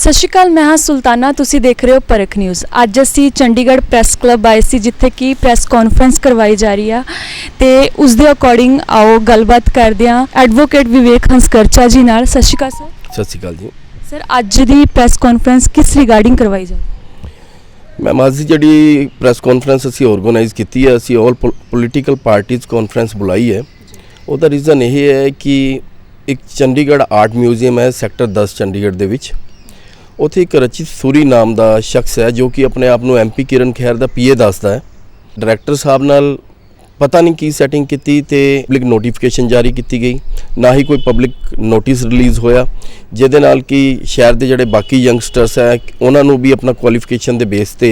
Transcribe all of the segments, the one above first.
सत श्री अकाल, मैं हाँ सुल्ताना, तुसी देख रहे हो परख न्यूज़। अज असी चंडीगढ़ प्रैस क्लब आए सी जिथे कि प्रैस कॉन्फ्रेंस करवाई जा रही है तो उसके अकॉर्डिंग आओ गलबात करते हैं एडवोकेट विवेक हंसकरचा जी नाल। सत श्री अकाल सर। सत श्री अकाल जी सर, अज दी प्रैस कॉन्फ्रेंस किस रिगार्डिंग करवाई जा रही है? मैम अज जी प्रैस कॉन्फ्रेंस असी ऑर्गेनाइज की है, असी ऑल पोलिटिकल पार्टीज़ कॉन्फ्रेंस बुलाई है। उसका रीज़न ये है कि एक चंडीगढ़ आर्ट म्यूजियम है सैक्टर 10 चंडीगढ़ दे विच। उत्थे एक रचित सूरी नाम का शख्स है जो कि अपने आप को MP किरण खैर का PA दसदा है। डायरैक्टर साहब नाल पता नहीं की सैटिंग की ते पब्लिक नोटिफिकेशन जारी की गई, ना ही कोई पब्लिक नोटिस रिलीज़ होया जिहदे नाल कि शहर के जिहड़े बाकी यंगस्टर्स है उन्होंने भी अपना क्वालिफिकेशन के बेस ते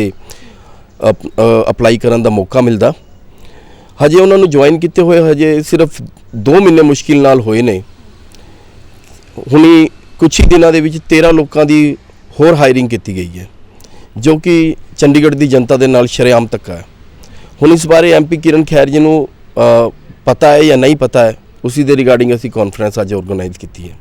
अपलाई करने का मौका मिलता। हजे उन्होंने ज्वाइन किए हुए हजे सिर्फ 2 महीने मुश्किल नाल होए ने। हुणी कुछ ही दिनों के 13 लोगों की होर हायरिंग की गई है जो कि चंडीगढ़ की जनता के नाल शरेआम धक्का है। हुण इस बारे MP किरण खैर जी को पता है या नहीं पता है, उसी के रिगार्डिंग असी कॉन्फ्रेंस अज ऑर्गेनाइज की है।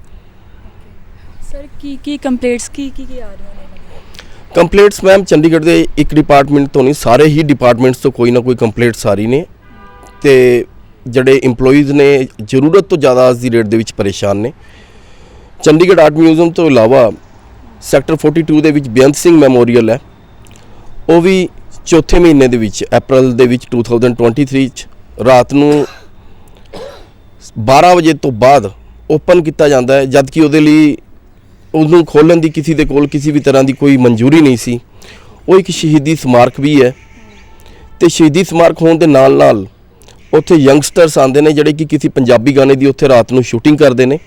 सर की कंप्लेंट्स की आ रही हैं? कंप्लेंट्स मैम चंडीगढ़ के एक डिपार्टमेंट तो नहीं, सारे ही डिपार्टमेंट्स तो कोई ना कोई कंप्लेंट्स आ रही ने ते जड़े इंपलॉइज़ ने जरूरत तो ज़्यादा अज की डेट के परेशान ने। चंडीगढ़ आर्ट म्यूजियम तो इलावा सैक्टर 42 के बेअंत सिंह मैमोरीयल है, वो भी चौथे महीने अप्रैल 2023 रात को 12 बजे तो बाद ओपन किया जाता है, जबकि वो उसनों खोलन की किसी के कोल किसी भी तरह की कोई मंजूरी नहीं सी। वो एक शहीदी स्मारक भी है तो शहीदी स्मारक होने के नाल नाल उत्थे यंगस्टर्स आते हैं जोड़े कि किसी पंजाबी गाने की उत्थे रात को शूटिंग करते हैं।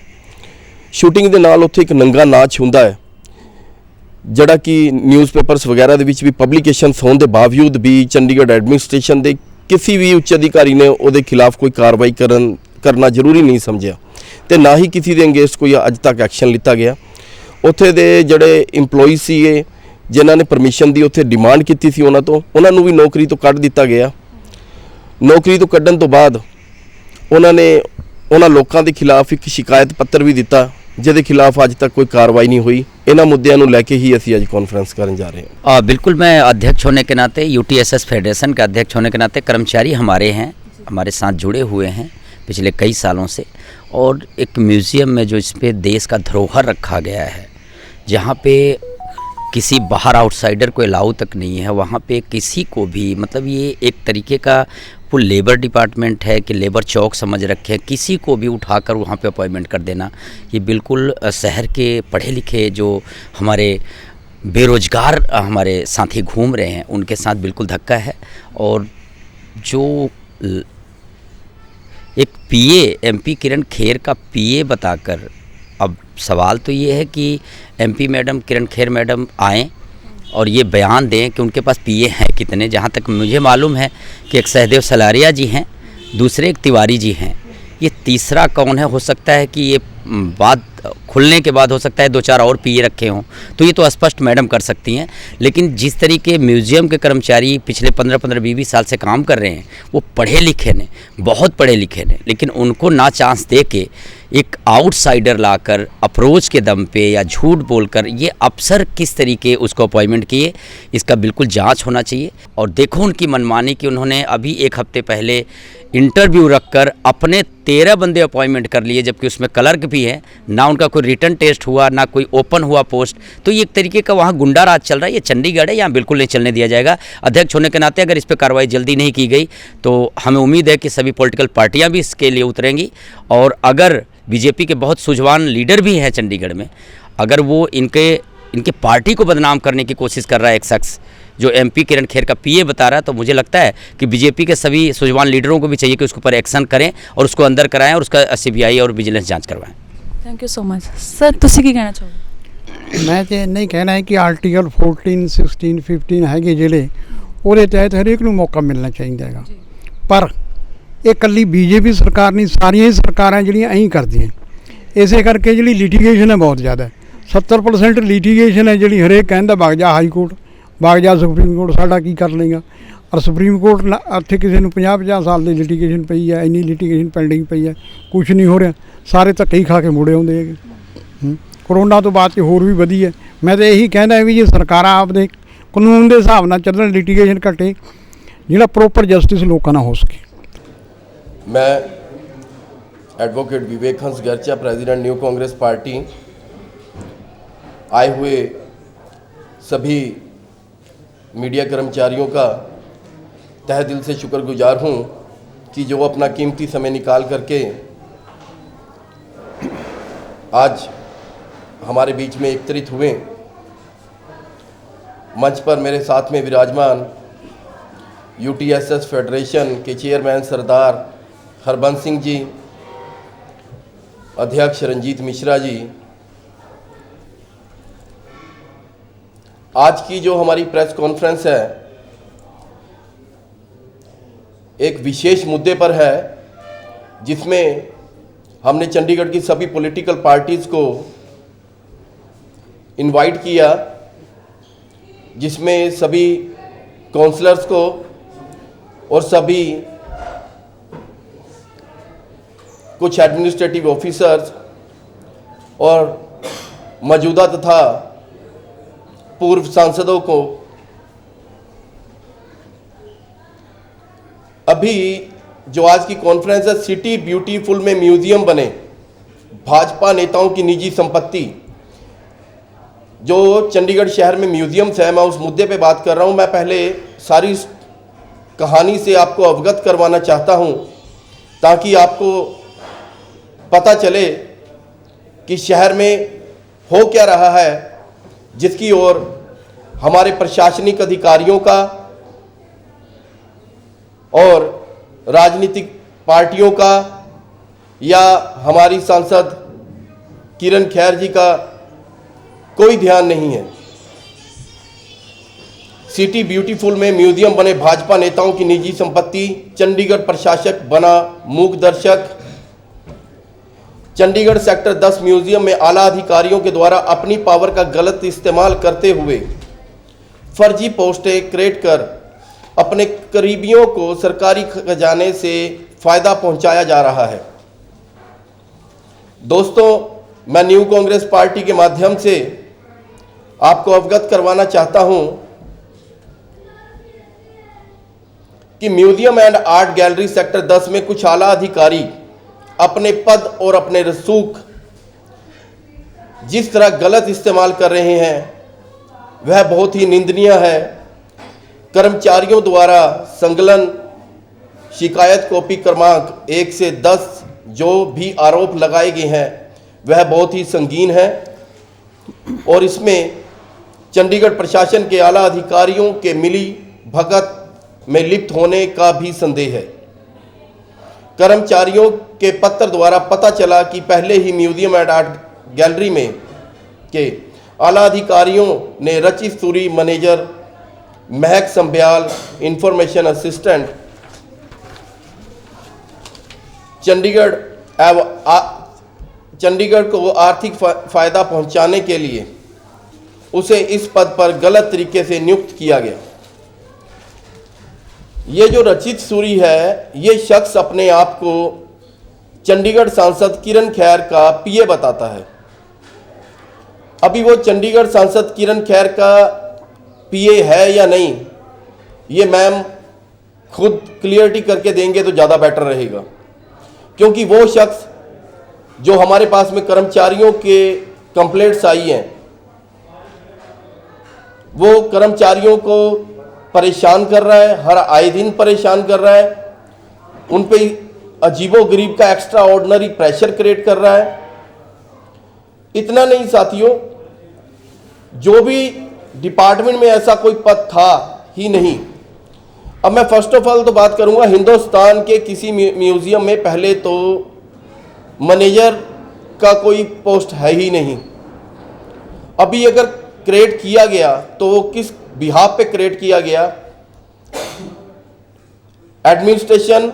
शूटिंग के नाल उत्थे एक नंगा नाच होंदा है जड़ा कि न्यूज़पेपर्स वगैरह दे विच भी पब्लिकेशनस होने के बावजूद भी चंडीगढ़ एडमिनिस्ट्रेशन के किसी भी उच्च अधिकारी ने उसके खिलाफ कोई कार्रवाई करना जरूरी नहीं समझा तो ना ही किसी के अंगेंस्ट कोई अज तक एक्शन लिता गया। उत्थे दे जड़े इंपलॉइज सीगे जिन्हों ने परमिशन की उत्थे डिमांड की सी उन्होंने भी नौकरी तो कढ़ दिता गया। नौकरी तो कढ़न तो बाद उन्होंने उन्होंने लोगों के खिलाफ एक शिकायत पत्र भी दिता जिसके खिलाफ अज तक कोई कार्रवाई नहीं हुई। इन्होंने मुद्दों को लैके ही असी अज कॉन्फ्रेंस करने जा रहे हैं। बिल्कुल, मैं अध्यक्ष होने के नाते UTSS फेडरेशन का अध्यक्ष होने के नाते कर्मचारी हमारे हैं, हमारे साथ जुड़े हुए हैं पिछले कई सालों से। और एक म्यूज़ियम में जो इस पर देश का धरोहर रखा गया है, जहाँ पे किसी बाहर आउटसाइडर को अलाउ तक नहीं है, वहाँ पे किसी को भी मतलब ये एक तरीके का वो लेबर डिपार्टमेंट है कि लेबर चौक समझ रखे, किसी को भी उठाकर वहाँ पे अपॉइंटमेंट कर देना, ये बिल्कुल शहर के पढ़े लिखे जो हमारे बेरोज़गार हमारे साथी घूम रहे हैं उनके साथ बिल्कुल धक्का है। और जो एक PA MP किरण खेर का PA बताकर, अब सवाल तो ये है कि MP मैडम किरण खेर मैडम आएँ और ये बयान दें कि उनके पास PA हैं कितने। जहाँ तक मुझे मालूम है कि एक सहदेव सलारिया जी हैं, दूसरे एक तिवारी जी हैं, ये तीसरा कौन है? हो सकता है कि ये बात खुलने के बाद हो सकता है 2-4 और PA रखे हों, तो ये तो स्पष्ट मैडम कर सकती हैं। लेकिन जिस तरीके म्यूज़ियम के कर्मचारी पिछले 15-20 साल से काम कर रहे हैं, वो पढ़े लिखे ने, बहुत पढ़े लिखे ने, लेकिन उनको ना चांस दे के एक आउटसाइडर लाकर अप्रोच के दम पे या झूठ बोलकर ये अफसर किस तरीके उसको अपॉइंटमेंट किए, इसका बिल्कुल जांच होना चाहिए। और देखो उनकी मनमानी कि उन्होंने अभी 1 हफ्ते पहले इंटरव्यू रखकर अपने 13 बंदे अपॉइंटमेंट कर लिए, जबकि उसमें क्लर्क भी है, ना उनका कोई रिटर्न टेस्ट हुआ, ना कोई ओपन हुआ पोस्ट। तो ये एक तरीके का वहाँ गुंडा राज चल रहा है। ये चंडीगढ़ है, यहाँ बिल्कुल नहीं चलने दिया जाएगा। अध्यक्ष होने के नाते अगर इस पर कार्रवाई जल्दी नहीं की गई तो हमें उम्मीद है कि सभी पॉलिटिकल पार्टियाँ भी इसके लिए उतरेंगी। और अगर BJP के बहुत सूझवान लीडर भी हैं चंडीगढ़ में, अगर वो इनके पार्टी को बदनाम करने की कोशिश कर रहा है एक शख्स जो MP किरण खेर का PA बता रहा है, तो मुझे लगता है कि BJP के सभी सूझवान लीडरों को भी चाहिए कि उसके ऊपर एक्शन करें और उसको अंदर कराएं और उसका CBI और विजिलेंस जांच करवाएं। Thank you so much sir. तुसी की कहना चाहोगे? मैं तो नहीं कहना है कि आर्टिकल 14, 16, 15 है जिले ਉਹਦੇ तहत हरेक ਨੂੰ मौका मिलना चाहिए है, पर ਇਹ ਕੱਲੀ BJP ਸਰਕਾਰ नहीं, सारिया ही सरकारां ਜਿਹੜੀਆਂ ਐਂ ਕਰਦੀਆਂ। ਇਸੇ ਕਰਕੇ ਜਿਹੜੀ ਲਿਟੀਗੇਸ਼ਨ है बहुत ज़्यादा, 70% लिटीगेशन है जी। हरेक कहता भाग जा हाई कोर्ट, भाग जा सुप्रीम कोर्ट, साडा की कर लेगा। और सुप्रीम कोर्ट उत्थे किसी को 50-50 साल की लिटीगेशन पई है, इन्नी लिटीगेशन पेंडिंग पई है, कुछ नहीं हो रहा, सारे धक्के ही खा के मुड़े आउंदे है। कोरोना तो बाद होर भी वधी है, मैं तो यही कहना भी जे सरकारां आपदे कानून के हिसाब नाल चलण, लिटीगेशन घटे, जिहड़ा प्रॉपर जस्टिस लोकां नाल हो सके। मैं एडवोकेट विवेक हंस गर्चा, प्रेसिडेंट न्यू कांग्रेस पार्टी, आए हुए सभी मीडिया कर्मचारियों का तहे दिल से शुक्रगुजार हूँ कि जो अपना कीमती समय निकाल करके आज हमारे बीच में एकत्रित हुए। मंच पर मेरे साथ में विराजमान यूटीएसएस फेडरेशन के चेयरमैन सरदार हरबंस सिंह जी, अध्यक्ष रंजीत मिश्रा जी। आज की जो हमारी प्रेस कॉन्फ्रेंस है एक विशेष मुद्दे पर है, जिसमें हमने चंडीगढ़ की सभी पॉलिटिकल पार्टीज़ को इनवाइट किया, जिसमें सभी काउंसलर्स को और सभी कुछ एडमिनिस्ट्रेटिव ऑफिसर्स और मौजूदा तथा पूर्व सांसदों को। अभी जो आज की कॉन्फ्रेंस है, सिटी ब्यूटीफुल में म्यूजियम बने, भाजपा नेताओं की निजी संपत्ति। जो चंडीगढ़ शहर में म्यूजियम्स है, मैं उस मुद्दे पे बात कर रहा हूँ। मैं पहले सारी कहानी से आपको अवगत करवाना चाहता हूँ ताकि आपको पता चले कि शहर में हो क्या रहा है, जिसकी ओर हमारे प्रशासनिक अधिकारियों का और राजनीतिक पार्टियों का या हमारी सांसद किरण खैर जी का कोई ध्यान नहीं है। सिटी ब्यूटीफुल में म्यूजियम बने, भाजपा नेताओं की निजी संपत्ति। चंडीगढ़ प्रशासक बना मूक दर्शक। चंडीगढ़ सेक्टर 10 म्यूजियम में आला अधिकारियों के द्वारा अपनी पावर का गलत इस्तेमाल करते हुए फर्जी पोस्टें क्रिएट कर अपने करीबियों को सरकारी खजाने से फायदा पहुंचाया जा रहा है। दोस्तों, मैं न्यू कांग्रेस पार्टी के माध्यम से आपको अवगत करवाना चाहता हूं कि museum and art gallery sector 10 में कुछ आला अधिकारी अपने पद और अपने रसूख जिस तरह गलत इस्तेमाल कर रहे हैं वह बहुत ही निंदनीय है। कर्मचारियों द्वारा संकलन शिकायत कॉपी क्रमांक 1 से 10 जो भी आरोप लगाए गए हैं वह बहुत ही संगीन है और इसमें चंडीगढ़ प्रशासन के आला अधिकारियों के मिली भगत में लिप्त होने का भी संदेह है। कर्मचारियों के पत्र द्वारा पता चला कि पहले ही म्यूजियम एंड आर्ट गैलरी में के आला अधिकारियों ने रचित सूरी मैनेजर महक संभ्याल, इंफॉर्मेशन असिस्टेंट चंडीगढ़ को आर्थिक फायदा पहुंचाने के लिए उसे इस पद पर गलत तरीके से नियुक्त किया गया। ये जो रचित सूरी है, ये शख्स अपने आप को चंडीगढ़ सांसद किरण खैर का पीए बताता है। अभी वो चंडीगढ़ सांसद किरण खैर का पीए है या नहीं, ये मैम खुद क्लियरिटी करके देंगे तो ज़्यादा बेटर रहेगा, क्योंकि वो शख्स जो हमारे पास में कर्मचारियों के कंप्लेंट्स आई हैं, वो कर्मचारियों को परेशान कर रहा है, हर आए दिन परेशान कर रहा है, उन पे अजीबोगरीब का एक्स्ट्रा ऑर्डिनरी प्रेशर क्रिएट कर रहा है। इतना नहीं साथियों, जो भी डिपार्टमेंट में ऐसा कोई पद था ही नहीं। अब मैं फर्स्ट ऑफ ऑल तो बात करूंगा, हिंदुस्तान के किसी म्यूजियम में पहले तो मैनेजर का कोई पोस्ट है ही नहीं। अभी अगर क्रिएट किया गया तो वो किस बिहाफ पे क्रिएट किया गया? एडमिनिस्ट्रेशन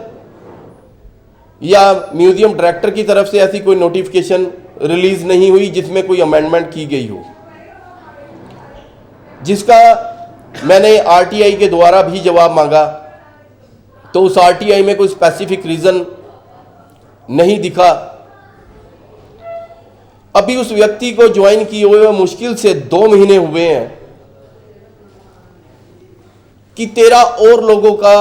या म्यूजियम डायरेक्टर की तरफ से ऐसी कोई नोटिफिकेशन रिलीज नहीं हुई जिसमें कोई अमेंडमेंट की गई हो, जिसका मैंने आरटीआई के द्वारा भी जवाब मांगा तो उस आरटीआई में कोई स्पेसिफिक रीजन नहीं दिखा। अभी उस व्यक्ति को ज्वाइन किए हुए मुश्किल से 2 महीने हुए हैं कि 13 और लोगों का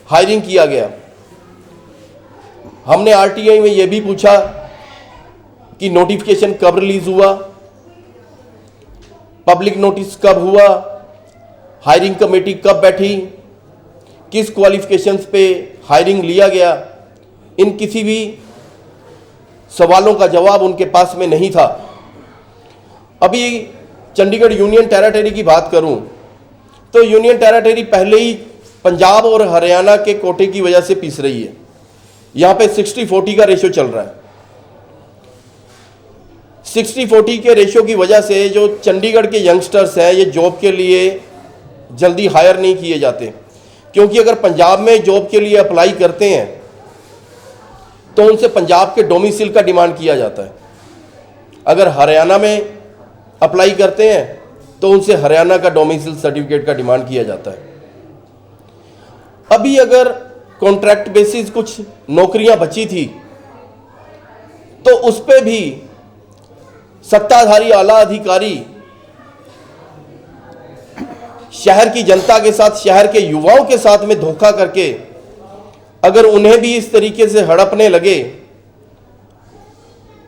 हायरिंग किया गया। हमने आरटीआई में यह भी पूछा कि नोटिफिकेशन कब रिलीज हुआ, पब्लिक नोटिस कब हुआ, हायरिंग कमेटी कब बैठी, किस क्वालिफिकेशंस पे हायरिंग लिया गया। इन किसी भी सवालों का जवाब उनके पास में नहीं था। अभी चंडीगढ़ यूनियन टेरिटरी की बात करूं तो यूनियन टेरिटरी पहले ही पंजाब और हरियाणा के कोटे की वजह से पिस रही है। यहां पे 60-40 का रेशो चल रहा है। 60-40 के रेशो की वजह से जो चंडीगढ़ के यंगस्टर्स हैं ये जॉब के लिए जल्दी हायर नहीं किए जाते, क्योंकि अगर पंजाब में जॉब के लिए अप्लाई करते हैं तो उनसे पंजाब के डोमिसाइल का डिमांड किया जाता है। अगर हरियाणा में अप्लाई करते हैं तो उनसे हरियाणा का डोमिसाइल सर्टिफिकेट का डिमांड किया जाता है। अभी अगर कॉन्ट्रैक्ट बेसिस कुछ नौकरियां बची थी तो उस पे भी सत्ताधारी आला अधिकारी शहर की जनता के साथ, शहर के युवाओं के साथ में धोखा करके अगर उन्हें भी इस तरीके से हड़पने लगे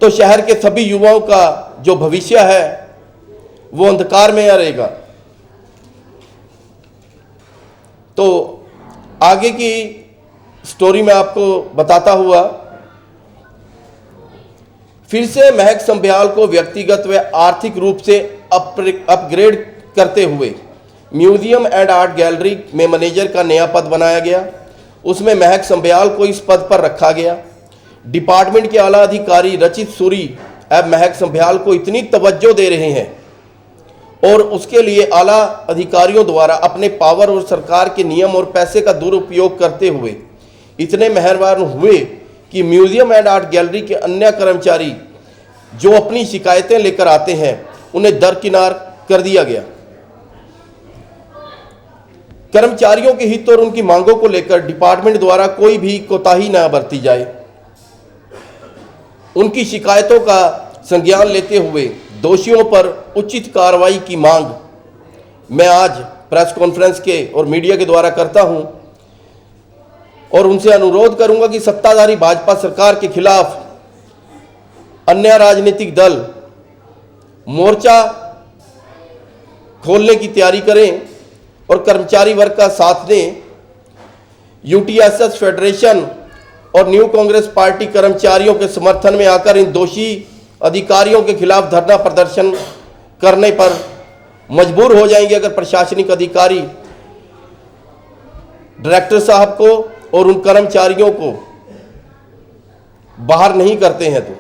तो शहर के सभी युवाओं का जो भविष्य है वो अंधकार में रहेगा। तो आगे की स्टोरी में आपको बताता हुआ फिर से महक संभ्याल को व्यक्तिगत व आर्थिक रूप से अपग्रेड करते हुए म्यूजियम एंड आर्ट गैलरी में मैनेजर का नया पद बनाया गया। उसमें महक संभ्याल को इस पद पर रखा गया। डिपार्टमेंट के आला अधिकारी रचित सूरी अब महक संभ्याल को इतनी तवज्जो दे रहे हैं और उसके लिए आला अधिकारियों द्वारा अपने पावर और सरकार के नियम और पैसे का दुरुपयोग करते हुए इतने मेहरबान हुए कि म्यूजियम एंड आर्ट गैलरी के अन्य कर्मचारी जो अपनी शिकायतें लेकर आते हैं उन्हें दरकिनार कर दिया गया। कर्मचारियों के हित और उनकी मांगों को लेकर डिपार्टमेंट द्वारा कोई भी कोताही न बरती जाए। उनकी शिकायतों का संज्ञान लेते हुए दोषियों पर उचित कार्रवाई की मांग मैं आज प्रेस कॉन्फ्रेंस के और मीडिया के द्वारा करता हूं और उनसे अनुरोध करूंगा कि सत्ताधारी भाजपा सरकार के खिलाफ अन्य राजनीतिक दल मोर्चा खोलने की तैयारी करें और कर्मचारी वर्ग का साथ दें। यूटीएसएस फेडरेशन और न्यू कांग्रेस पार्टी कर्मचारियों के समर्थन में आकर इन दोषी अधिकारियों के खिलाफ धरना प्रदर्शन करने पर मजबूर हो जाएंगे अगर प्रशासनिक अधिकारी डायरेक्टर साहब को और उन कर्मचारियों को बाहर नहीं करते हैं। तो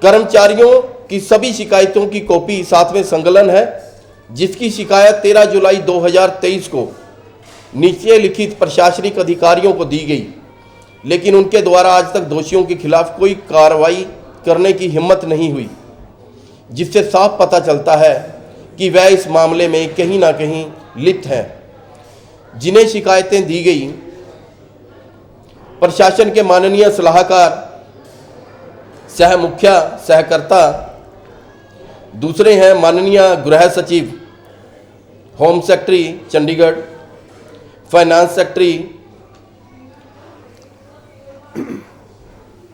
कर्मचारियों की सभी शिकायतों की कॉपी साथ में संकलन है, जिसकी शिकायत 13 जुलाई 2023 को नीचे लिखित प्रशासनिक अधिकारियों को दी गई, लेकिन उनके द्वारा आज तक दोषियों के खिलाफ कोई कार्रवाई करने की हिम्मत नहीं हुई, जिससे साफ पता चलता है कि वह इस मामले में कहीं ना कहीं लिप्त हैं। जिन्हें शिकायतें दी गई प्रशासन के माननीय सलाहकार, सह मुखिया, सहकर्ता, दूसरे हैं माननीय गृह सचिव, home secretary Chandigarh, finance secretary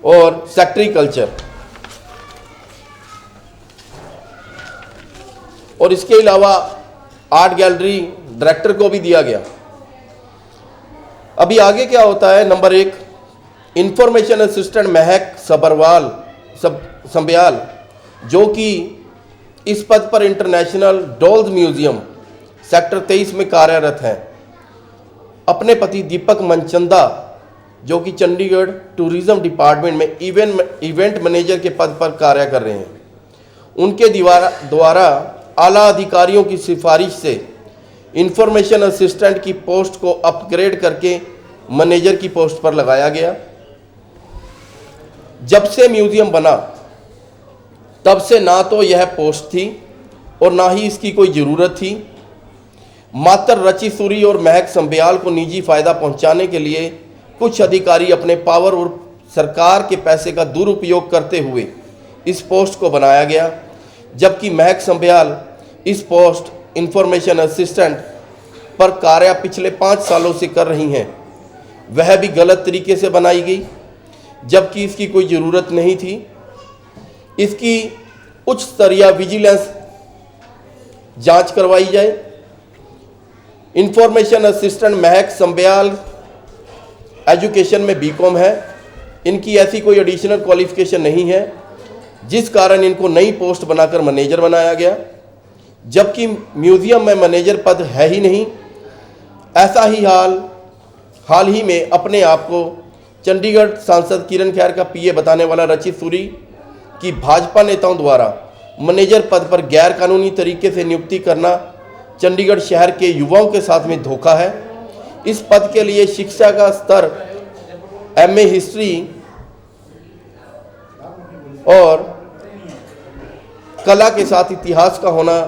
और सेक्रेटरी कल्चर, और इसके अलावा आर्ट गैलरी डायरेक्टर को भी दिया गया। अभी आगे क्या होता है, नंबर 1 इंफॉर्मेशन असिस्टेंट महक संभ्याल जो कि इस पद पर इंटरनेशनल डॉल्स म्यूजियम सेक्टर 23 में कार्यरत हैं, अपने पति दीपक मनचंदा जो कि चंडीगढ़ टूरिज्म डिपार्टमेंट में इवेंट मैनेजर के पद पर कार्य कर रहे हैं, उनके द्वारा आला अधिकारियों की सिफारिश से इंफॉर्मेशन असिस्टेंट की पोस्ट को अपग्रेड करके मैनेजर की पोस्ट पर लगाया गया। जब से म्यूजियम बना तब से ना तो यह पोस्ट थी और ना ही इसकी कोई ज़रूरत थी। मात्र रची सूरी और महक संभ्याल को निजी फायदा पहुंचाने के लिए कुछ अधिकारी अपने पावर और सरकार के पैसे का दुरुपयोग करते हुए इस पोस्ट को बनाया गया, जबकि महक संभ्याल इस पोस्ट इंफॉर्मेशन असिस्टेंट पर कार्य पिछले 5 सालों से कर रही हैं। वह भी गलत तरीके से बनाई गई, जबकि इसकी कोई ज़रूरत नहीं थी। इसकी उच्च स्तरीय विजिलेंस जांच करवाई जाए। इंफॉर्मेशन असिस्टेंट महक संभ्याल एजुकेशन में बीकॉम है। इनकी ऐसी कोई एडिशनल क्वालिफिकेशन नहीं है, जिस कारण इनको नई पोस्ट बनाकर मैनेजर बनाया गया, जबकि म्यूज़ियम में मैनेजर पद है ही नहीं। ऐसा ही हाल ही में अपने आप को चंडीगढ़ सांसद किरण खेर का पीए बताने वाला रचित सूरी की भाजपा नेताओं द्वारा मैनेजर पद पर गैर कानूनी तरीके से नियुक्ति करना चंडीगढ़ शहर के युवाओं के साथ में धोखा है। इस पद के लिए शिक्षा का स्तर एमए हिस्ट्री और कला के साथ इतिहास का होना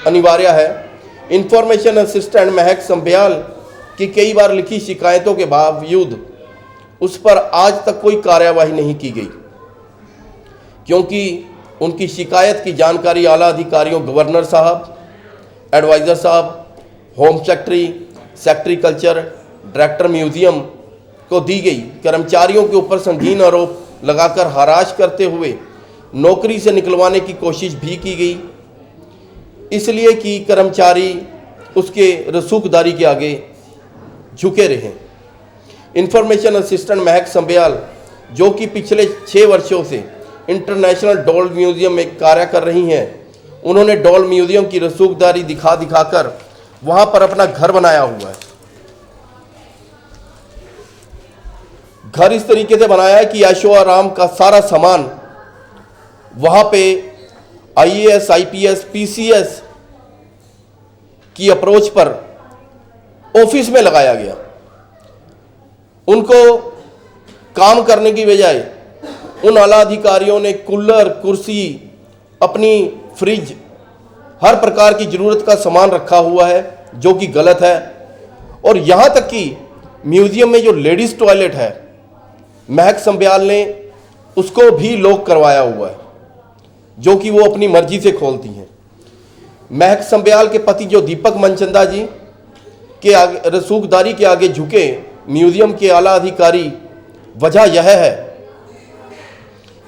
अनिवार्य है। इंफॉर्मेशन असिस्टेंट महक संभ्याल की कई बार लिखी शिकायतों के बावजूद उस पर आज तक कोई कार्यवाही नहीं की गई, क्योंकि उनकी शिकायत की जानकारी आला अधिकारियों गवर्नर साहब, एडवाइज़र साहब, home secretary culture, director museum को दी गई। कर्मचारियों के ऊपर संगीन आरोप लगाकर हराश करते हुए नौकरी से निकलवाने की कोशिश भी की गई, इसलिए कि कर्मचारी उसके रसूखदारी के आगे झुके रहे। इंफॉर्मेशन असिस्टेंट महक संभ्याल, जो कि पिछले 6 वर्षों से इंटरनेशनल डॉल म्यूज़ियम में कार्य कर रही हैं, उन्होंने डॉल म्यूज़ियम की रसूखदारी दिखाकर वहां पर अपना घर बनाया हुआ है। घर इस तरीके से बनाया है कि ऐशो आराम का सारा सामान वहां पे आईएएस, आईपीएस, पीसीएस की अप्रोच पर ऑफिस में लगाया गया। उनको काम करने की बजाय उन आला अधिकारियों ने कूलर, कुर्सी, अपनी फ्रिज, हर प्रकार की ज़रूरत का सामान रखा हुआ है, जो कि गलत है। और यहाँ तक कि म्यूज़ियम में जो लेडीज़ टॉयलेट है, महक संभ्याल ने उसको भी लॉक करवाया हुआ है, जो कि वो अपनी मर्जी से खोलती हैं। महक संभ्याल के पति जो दीपक मनचंदा जी के आगे रसूखदारी के आगे झुके म्यूज़ियम के आला अधिकारी, वजह यह है,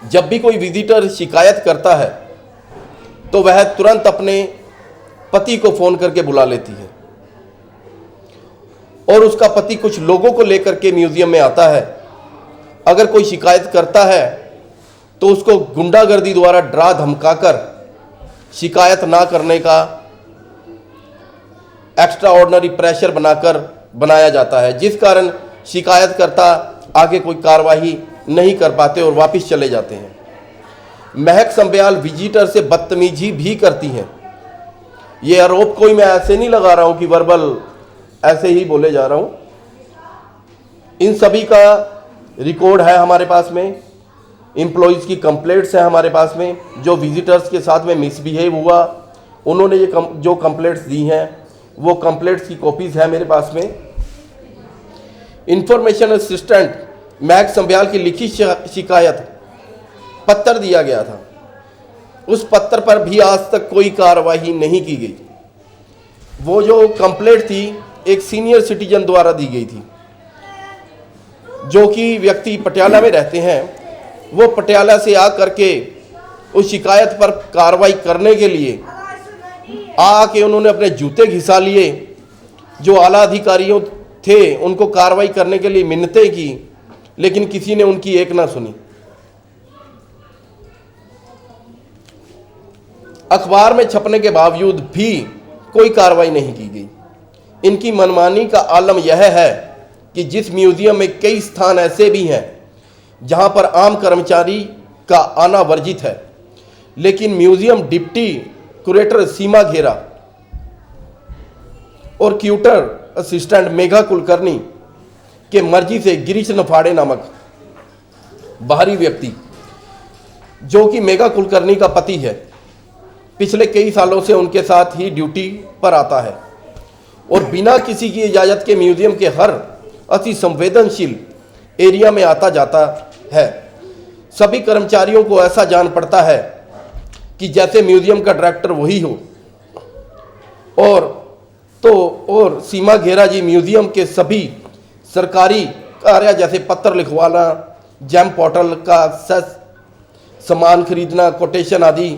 जब भी कोई विजिटर शिकायत करता है तो वह तुरंत अपने पति को फ़ोन करके बुला लेती है, और उसका पति कुछ लोगों को लेकर के म्यूज़ियम में आता है। अगर कोई शिकायत करता है तो उसको गुंडागर्दी द्वारा डरा धमकाकर शिकायत ना करने का एक्स्ट्रा ऑर्डिनरी प्रेशर बनाया जाता है, जिस कारण शिकायतकर्ता आगे कोई कार्रवाई नहीं कर पाते और वापस चले जाते हैं। महक संभ्याल विजिटर से बदतमीजी भी करती हैं। ये आरोप कोई मैं ऐसे नहीं लगा रहा हूं कि वर्बल ऐसे ही बोले जा रहा हूं। इन सभी का रिकॉर्ड है हमारे पास में, एम्प्लॉइज़ की कंप्लेंट्स हैं हमारे पास में, जो विजिटर्स के साथ में मिसबिहेव हुआ, उन्होंने ये जो कंप्लेंट्स दी हैं वो कंप्लेंट्स की कॉपीज़ है मेरे पास में। इंफॉर्मेशन असिस्टेंट महक संभ्याल की लिखित शिकायत पत्र दिया गया था, उस पत्र पर भी आज तक कोई कार्रवाई नहीं की गई। वो जो कंप्लेंट थी एक सीनियर सिटीजन द्वारा दी गई थी, जो कि व्यक्ति पटियाला में रहते हैं। वो पटियाला से आ करके उस शिकायत पर कार्रवाई करने के लिए आके उन्होंने अपने जूते घिसा लिए। जो आला अधिकारियों थे उनको कार्रवाई करने के लिए मिन्नतें की, लेकिन किसी ने उनकी एक ना सुनी। अखबार में छपने के बावजूद भी कोई कार्रवाई नहीं की गई। इनकी मनमानी का आलम यह है कि जिस म्यूज़ियम में कई स्थान ऐसे भी हैं जहां पर आम कर्मचारी का आना वर्जित है, लेकिन म्यूज़ियम डिप्टी क्यूरेटर सीमा घेरा और क्यूटर असिस्टेंट मेघा कुलकर्णी के मर्जी से गिरीश नफाड़े नामक बाहरी व्यक्ति, जो कि मेघा कुलकर्णी का पति है, पिछले कई सालों से उनके साथ ही ड्यूटी पर आता है और बिना किसी की इजाज़त के म्यूज़ियम के हर अति संवेदनशील एरिया में आता जाता है। सभी कर्मचारियों को ऐसा जान पड़ता है कि जैसे म्यूजियम का डायरेक्टर वही हो। और सीमा घेरा जी म्यूजियम के सभी सरकारी कार्य जैसे पत्र लिखवाना, जैम पोर्टल का सामान खरीदना, कोटेशन आदि,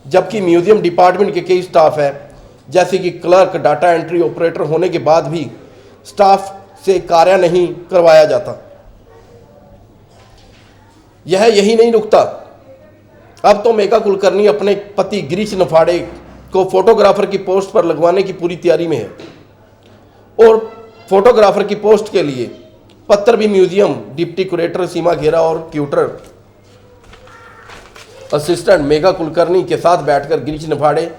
जबकि म्यूजियम डिपार्टमेंट के कई स्टाफ है जैसे कि क्लर्क, डाटा एंट्री ऑपरेटर होने के बाद भी स्टाफ से कार्य नहीं करवाया जाता। यही नहीं रुकता, अब तो मेघा कुलकर्णी अपने पति गिरीश नफाड़े को फोटोग्राफर की पोस्ट पर लगवाने की पूरी तैयारी में है और फोटोग्राफर की पोस्ट के लिए पत्र भी म्यूजियम डिप्टी क्यूरेटर सीमा घेरा और क्यूटर असिस्टेंट मेघा कुलकर्णी के साथ बैठकर गिरीश नफाड़े